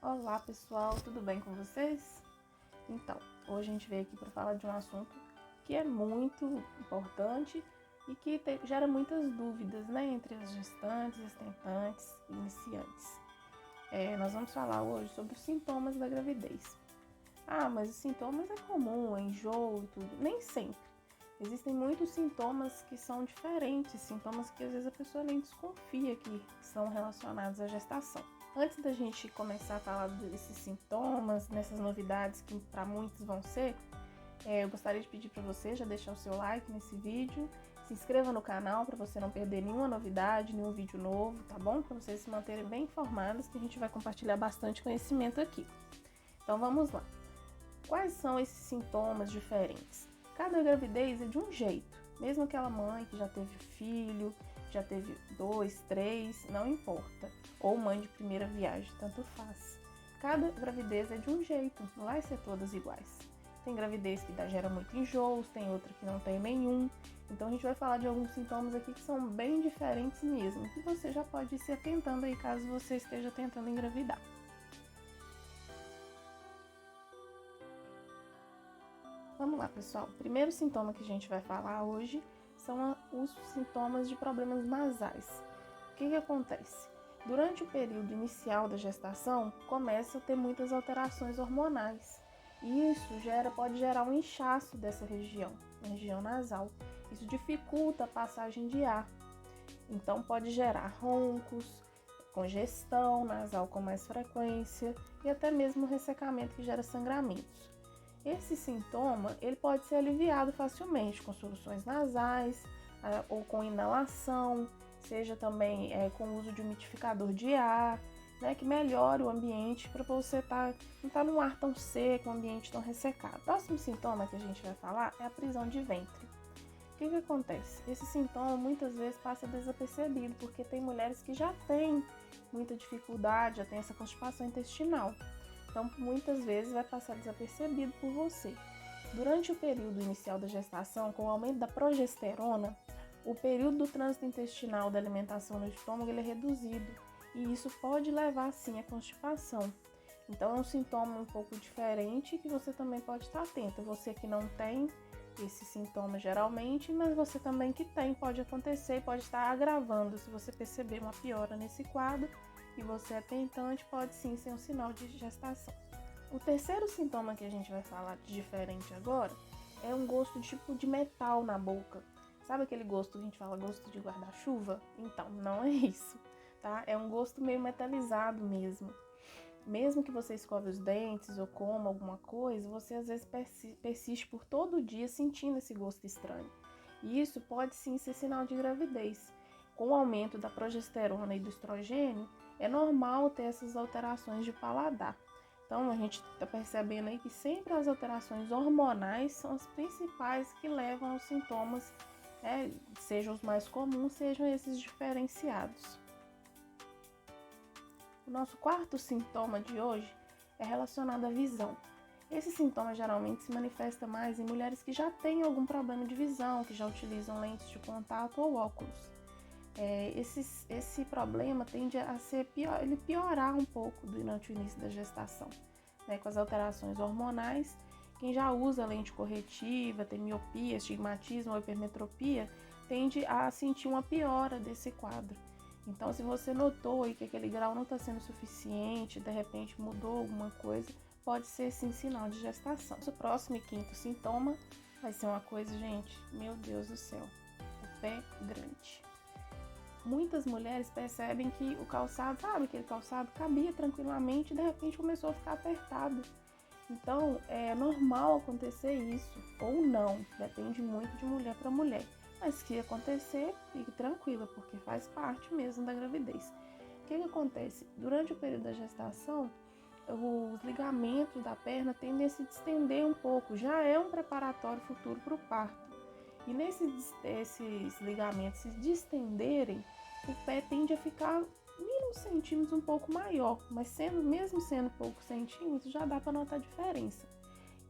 Olá pessoal, tudo bem com vocês? Então, hoje a gente veio aqui para falar de um assunto que é muito importante e que gera muitas dúvidas, né, entre as gestantes, as tentantes e iniciantes. Nós vamos falar hoje sobre os sintomas da gravidez. Ah, mas os sintomas é comum, é enjoo e tudo. Nem sempre. Existem muitos sintomas que são diferentes, sintomas que às vezes a pessoa nem desconfia que são relacionados à gestação. Antes da gente começar a falar desses sintomas, nessas novidades que para muitos vão ser, eu gostaria de pedir para você já deixar o seu like nesse vídeo, se inscreva no canal para você não perder nenhuma novidade, nenhum vídeo novo, tá bom? Para vocês se manterem bem informados, que a gente vai compartilhar bastante conhecimento aqui. Então vamos lá. Quais são esses sintomas diferentes? Cada gravidez é de um jeito, mesmo aquela mãe que já teve filho, já teve 2, 3, não importa, ou mãe de primeira viagem, tanto faz. Cada gravidez é de um jeito, não vai ser todas iguais. Tem gravidez que gera muito enjoos, tem outra que não tem nenhum. Então a gente vai falar de alguns sintomas aqui que são bem diferentes mesmo, que você já pode ir se atentando aí caso você esteja tentando engravidar. Vamos lá, pessoal. O primeiro sintoma que a gente vai falar hoje são os sintomas de problemas nasais. O que acontece? Durante o período inicial da gestação, começa a ter muitas alterações hormonais. E isso pode gerar um inchaço dessa região nasal. Isso dificulta a passagem de ar. Então pode gerar roncos, congestão nasal com mais frequência e até mesmo ressecamento que gera sangramentos. Esse sintoma ele pode ser aliviado facilmente com soluções nasais ou com inalação, seja também com o uso de umidificador de ar, né, que melhore o ambiente para você não estar num ar tão seco, um ambiente tão ressecado. O próximo sintoma que a gente vai falar é a prisão de ventre. O que acontece? Esse sintoma muitas vezes passa desapercebido, porque tem mulheres que já têm muita dificuldade, já tem essa constipação intestinal. Então, muitas vezes vai passar desapercebido por você. Durante o período inicial da gestação, com o aumento da progesterona, o período do trânsito intestinal da alimentação no estômago ele é reduzido e isso pode levar, sim, à constipação. Então, é um sintoma um pouco diferente que você também pode estar atento. Você que não tem esse sintoma geralmente, mas você também que tem, pode acontecer, pode estar agravando se você perceber uma piora nesse quadro. E você é tentante, pode sim ser um sinal de gestação. O terceiro sintoma que a gente vai falar de diferente agora é um gosto tipo de metal na boca. Sabe aquele gosto que a gente fala gosto de guarda-chuva? Então, não é isso, tá? É um gosto meio metalizado mesmo. Mesmo que você escove os dentes ou coma alguma coisa, você às vezes persiste por todo o dia sentindo esse gosto estranho. E isso pode sim ser sinal de gravidez. Com o aumento da progesterona e do estrogênio, é normal ter essas alterações de paladar. Então, a gente está percebendo aí que sempre as alterações hormonais são as principais que levam aos sintomas, sejam os mais comuns, sejam esses diferenciados. O nosso quarto sintoma de hoje é relacionado à visão. Esse sintoma geralmente se manifesta mais em mulheres que já têm algum problema de visão, que já utilizam lentes de contato ou óculos. Esse problema tende a ele piorar um pouco durante o início da gestação, né, com as alterações hormonais. Quem já usa lente corretiva, tem miopia, astigmatismo ou hipermetropia, tende a sentir uma piora desse quadro. Então, se você notou aí que aquele grau não está sendo suficiente, de repente mudou alguma coisa, pode ser sim sinal de gestação. O próximo e quinto sintoma vai ser uma coisa, gente, meu Deus do céu, o pé grande. Muitas mulheres percebem que o calçado, sabe aquele calçado, cabia tranquilamente e de repente começou a ficar apertado. Então, é normal acontecer isso, ou não, depende muito de mulher para mulher. Mas se acontecer, fique tranquila, porque faz parte mesmo da gravidez. O que acontece? Durante o período da gestação, os ligamentos da perna tendem a se distender um pouco, já é um preparatório futuro para o parto. E esses ligamentos se distenderem, o pé tende a ficar uns centímetros um pouco maior, mas mesmo sendo poucos centímetros, já dá para notar a diferença.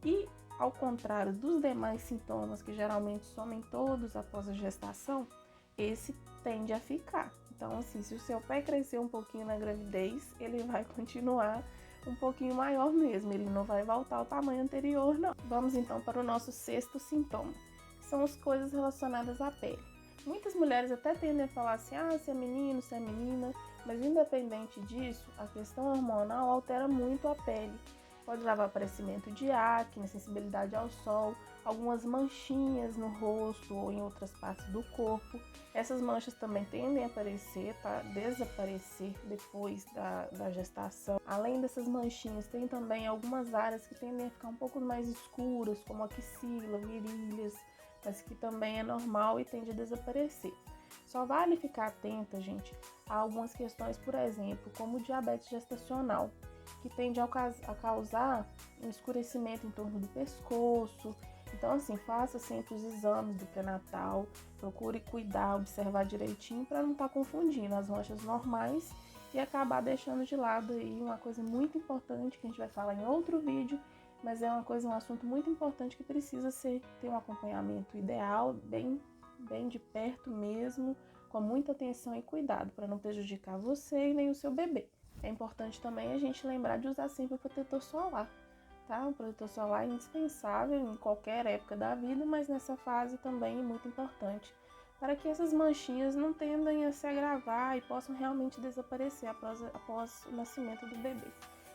E ao contrário dos demais sintomas, que geralmente somem todos após a gestação, esse tende a ficar. Então, assim, se o seu pé crescer um pouquinho na gravidez, ele vai continuar um pouquinho maior mesmo, ele não vai voltar ao tamanho anterior, não. Vamos então para o nosso sexto sintoma, que são as coisas relacionadas à pele. Muitas mulheres até tendem a falar assim, se é menino, se é menina, mas independente disso, a questão hormonal altera muito a pele. Pode levar aparecimento de acne, sensibilidade ao sol, algumas manchinhas no rosto ou em outras partes do corpo. Essas manchas também tendem a aparecer, desaparecer depois da gestação. Além dessas manchinhas, tem também algumas áreas que tendem a ficar um pouco mais escuras, como axila, virilhas, mas que também é normal e tende a desaparecer. Só vale ficar atenta, gente, a algumas questões, por exemplo, como o diabetes gestacional, que tende a causar um escurecimento em torno do pescoço. Então, assim, faça sempre os exames do pré-natal, procure cuidar, observar direitinho para não estar confundindo as manchas normais e acabar deixando de lado aí uma coisa muito importante que a gente vai falar em outro vídeo, mas é um assunto muito importante que precisa ter um acompanhamento ideal, bem de perto mesmo, com muita atenção e cuidado para não prejudicar você e nem o seu bebê. É importante também a gente lembrar de usar sempre o protetor solar, tá? O protetor solar é indispensável em qualquer época da vida, mas nessa fase também é muito importante, para que essas manchinhas não tendam a se agravar e possam realmente desaparecer após o nascimento do bebê.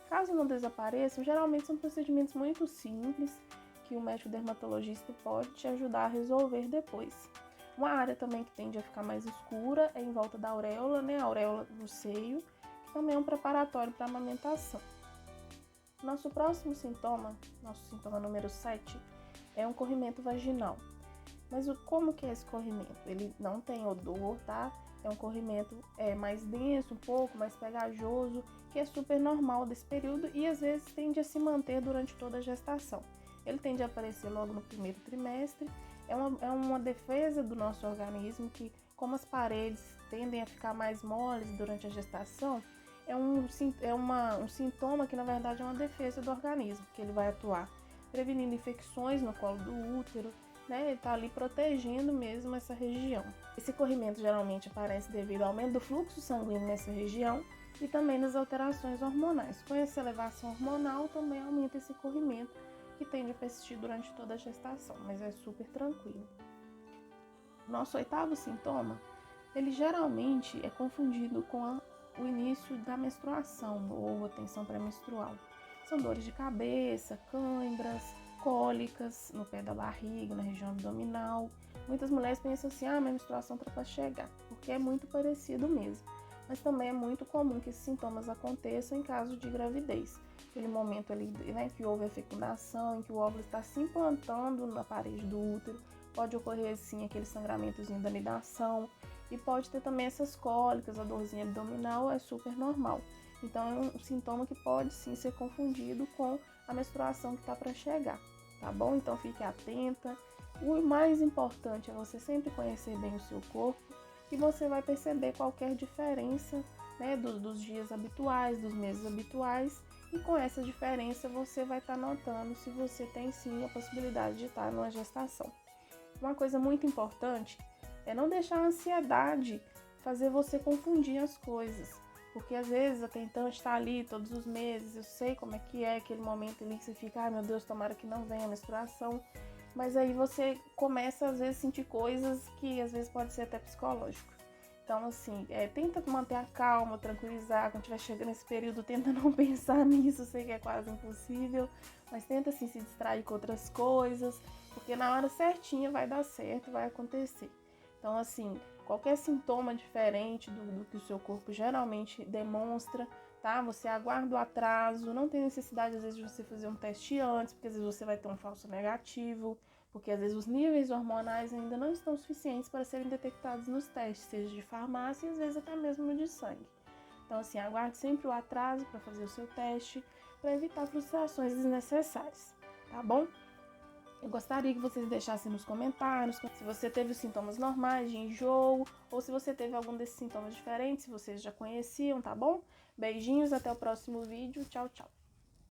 Caso não desapareçam, geralmente são procedimentos muito simples que o médico dermatologista pode te ajudar a resolver depois. Uma área também que tende a ficar mais escura é em volta da auréola, né? A auréola do seio, que também é um preparatório para a amamentação. Nosso próximo sintoma, nosso sintoma número 7, é um corrimento vaginal. Mas como que é esse corrimento? Ele não tem odor, tá? É um corrimento mais denso, um pouco mais pegajoso, que é super normal desse período e às vezes tende a se manter durante toda a gestação. Ele tende a aparecer logo no primeiro trimestre. É uma defesa do nosso organismo que, como as paredes tendem a ficar mais moles durante a gestação, é um sintoma que na verdade é uma defesa do organismo, que ele vai atuar prevenindo infecções no colo do útero, né? Ele está ali protegendo mesmo essa região. Esse corrimento geralmente aparece devido ao aumento do fluxo sanguíneo nessa região e também nas alterações hormonais. Com essa elevação hormonal também aumenta esse corrimento, que tende a persistir durante toda a gestação, mas é super tranquilo. Nosso oitavo sintoma, ele geralmente é confundido com o início da menstruação ou a tensão pré-menstrual. São dores de cabeça, cãibras, cólicas no pé da barriga, na região abdominal. Muitas mulheres pensam assim, minha menstruação está para chegar, porque é muito parecido mesmo. Mas também é muito comum que esses sintomas aconteçam em caso de gravidez. Aquele momento ali, né, que houve a fecundação, em que o óvulo está se implantando na parede do útero, pode ocorrer sim aquele sangramentozinho da nidação e pode ter também essas cólicas, a dorzinha abdominal é super normal. Então é um sintoma que pode sim ser confundido com a menstruação que está para chegar, tá bom? Então fique atenta. O mais importante é você sempre conhecer bem o seu corpo e você vai perceber qualquer diferença, né, dos dias habituais, dos meses habituais, e com essa diferença você vai estar notando se você tem sim a possibilidade de estar numa gestação. Uma coisa muito importante é não deixar a ansiedade fazer você confundir as coisas, porque às vezes a tentante está ali todos os meses, eu sei como é aquele momento ali que você fica, meu Deus, tomara que não venha a menstruação, mas aí você começa às vezes a sentir coisas que às vezes pode ser até psicológico. Então, assim, tenta manter a calma, tranquilizar. Quando estiver chegando nesse período, tenta não pensar nisso. Sei que é quase impossível, mas tenta, assim, se distrair com outras coisas, porque na hora certinha vai dar certo, vai acontecer. Então, assim, qualquer sintoma diferente do que o seu corpo geralmente demonstra, tá? Você aguarda o atraso, não tem necessidade, às vezes, de você fazer um teste antes, porque às vezes você vai ter um falso negativo, porque às vezes os níveis hormonais ainda não estão suficientes para serem detectados nos testes, seja de farmácia e às vezes até mesmo no de sangue. Então, assim, aguarde sempre o atraso para fazer o seu teste, para evitar frustrações desnecessárias, tá bom? Eu gostaria que vocês deixassem nos comentários se você teve os sintomas normais de enjoo ou se você teve algum desses sintomas diferentes, se vocês já conheciam, tá bom? Beijinhos, até o próximo vídeo. Tchau, tchau.